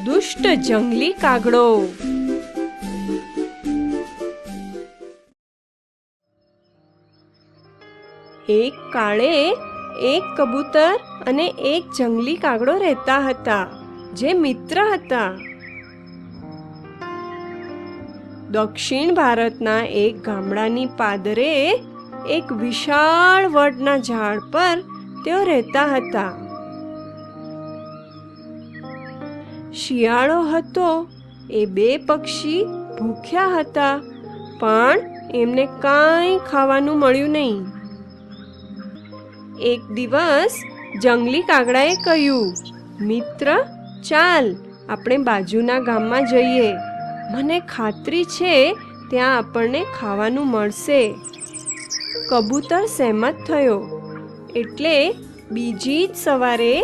દુષ્ટ જંગલી કાગડો. એક કાળે એક કબૂતર અને એક જંગલી કાગડો રહેતા હતા, જે મિત્ર હતા. દક્ષિણ ભારતના એક ગામડાની પાદરે એક વિશાળ વડના ઝાડ પર તેઓ રહેતા હતા. શિયાળો હતો. એ બે પક્ષી ભૂખ્યા હતા, પણ એમને કાંઈ ખાવાનું મળ્યું નહીં. એક દિવસ જંગલી કાગડાએ કહ્યું, મિત્ર, ચાલ આપણે બાજુના ગામમાં જઈએ. મને ખાતરી છે ત્યાં આપણને ખાવાનું મળશે. કબૂતર સહેમત થયો. એટલે બીજી જ સવારે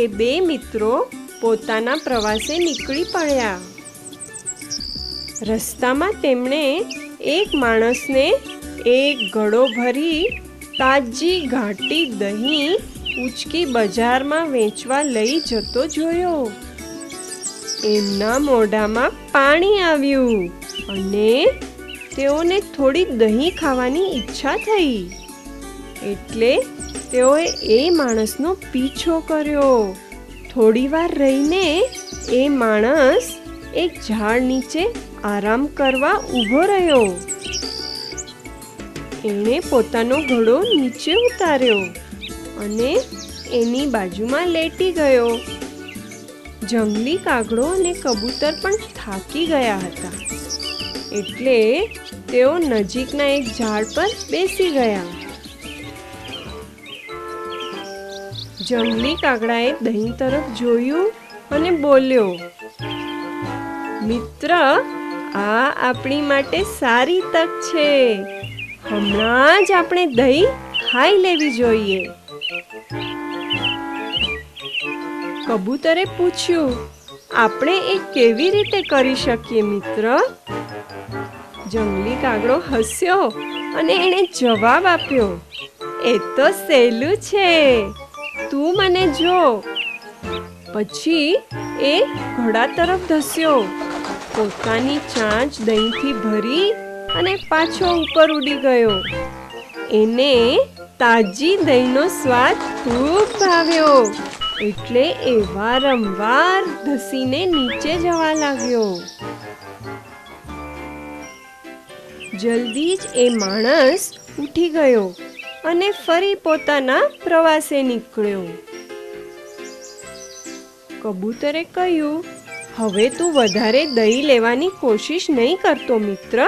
એ બે મિત્રો પોતાના પ્રવાસે નીકળી પડ્યા. રસ્તામાં તેમણે એક માણસને એક ઘડો ભરી તાજી ઘાટી દહીં ઉચકી બજારમાં વેચવા લઈ જતો જોયો. એમના મોઢામાં પાણી આવ્યું અને તેઓને થોડી દહીં ખાવાની ઈચ્છા થઈ. એટલે તેઓએ એ માણસનો પીછો કર્યો. થોડી વાર રહીને એ માણસ એક ઝાડ નીચે આરામ કરવા ઊભો રહ્યો. એણે પોતાનો ઘડો નીચે ઉતાર્યો અને એની બાજુમાં લેટી ગયો. જંગલી કાગડો અને કબૂતર પણ થાકી ગયા હતા, એટલે તેઓ નજીકના એક ઝાડ પર બેસી ગયા. જંગલી કાગડાએ દહીં તરફ જોયું અને બોલ્યો, મિત્ર, આ આપણી માટે સારી તક છે. હમણાં જ આપણે દહીં ખાઈ લેવી જોઈએ. કબૂતરે પૂછ્યું, આપણે એ કેવી રીતે કરી શકીએ મિત્ર? જંગલી કાગડો હસ્યો અને એણે જવાબ આપ્યો, એ તો સહેલું છે, તું મને જો. પછી એ ઘોડા તરફ ધસ્યો, પોતાની ચાંચ દહીંથી ભરી અને પાછો ઉપર ઉડી ગયો. એને તાજી દહીંનો સ્વાદ ખૂબ ભાવ્યો, એટલે એ વારંવાર ધસીને નીચે જવા લાગ્યો. જલ્દી જ એ માણસ ઉઠી ગયો અને ફરી પોતાના પ્રવાસે નીકળ્યો. કબૂતરે કહ્યું, હવે તું વધારે દહીં લેવાની કોશિશ નહીં કરતો મિત્ર,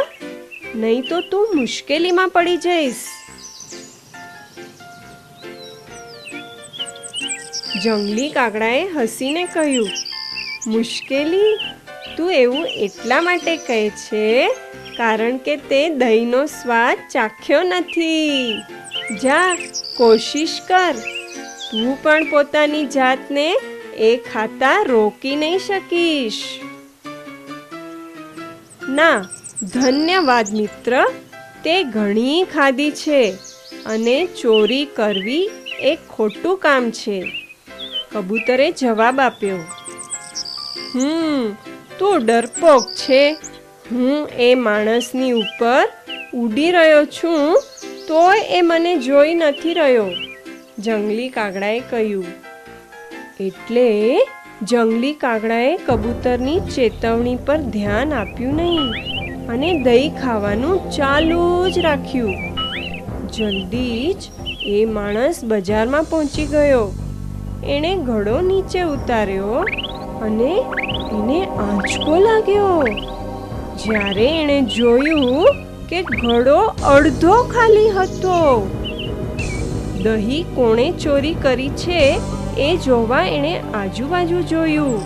નહીં તો તું મુશ્કેલીમાં પડી જઈશ. જંગલી કાગડાએ હસીને કહ્યું, મુશ્કેલી? તું એવું એટલા માટે કહે છે કારણ કે તે દહીંનો સ્વાદ ચાખ્યો નથી. જા, કોશિશ કર. તું પણ પોતાની જાતને એ ખાતા રોકી નહીં શકીશ. ના, ધન્યવાદ મિત્ર, તે ઘણી ખાધી છે અને ચોરી કરવી એ ખોટું કામ છે. કબૂતરે જવાબ આપ્યો, તું ડરપોક છે. હું એ માણસની ઉપર ઉડી રહ્યો છું, તોય એ મને જોઈ નથી રહ્યો. જંગલી કાગડાએ કહ્યું. એટલે જંગલી કાગડાએ કબૂતરની ચેતવણી પર ધ્યાન આપ્યું નહીં અને દહીં ખાવાનું ચાલુ જ રાખ્યું. જલ્દી જ એ માણસ બજારમાં પહોંચી ગયો. એણે ઘડો નીચે ઉતાર્યો અને એને આંચકો લાગ્યો. જ્યારે એણે જોયું કે ઘડો અડધો ખાલી હતો. દહીં કોણે ચોરી કરી છે એ જોવા એણે આજુબાજુ જોયું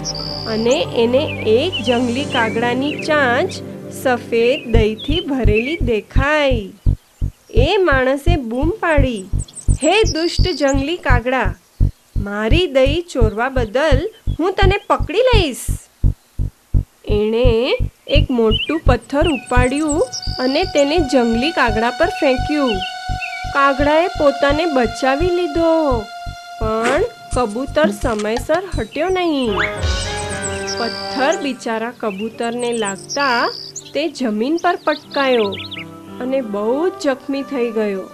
અને એને એક જંગલી કાગડાની ચાંચ સફેદ દહીંથી ભરેલી દેખાઈ. એ માણસે બૂમ પાડી, હે દુષ્ટ જંગલી કાગડા, મારી દહીં ચોરવા બદલ હું તને પકડી લઈશ. એણે એક મોટું પથ્થર ઉપાડ્યું અને તેને જંગલી કાગડા પર ફેંક્યું. કાગડાએ પોતાને બચાવી લીધો, પણ કબૂતર સમયસર હટ્યો નહીં. પથ્થર બિચારા કબૂતરને લાગતા તે જમીન પર પટકાયો અને બહુ જ જખમી થઈ ગયો.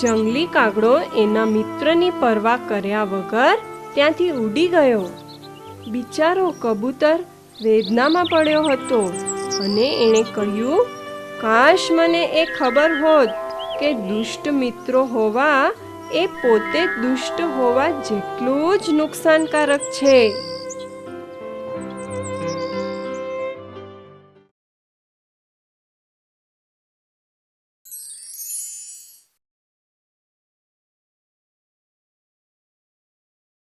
જંગલી કાગડો એના મિત્રની પરવા કર્યા વગર ત્યાંથી ઉડી ગયો. બિચારો કબૂતર વેદનામાં પડ્યો હતો અને એણે કહ્યું, કાશ મને એ ખબર હોત કે દુષ્ટ મિત્રો હોવા એ પોતે દુષ્ટ હોવા જેટલું જ નુકસાનકારક છે.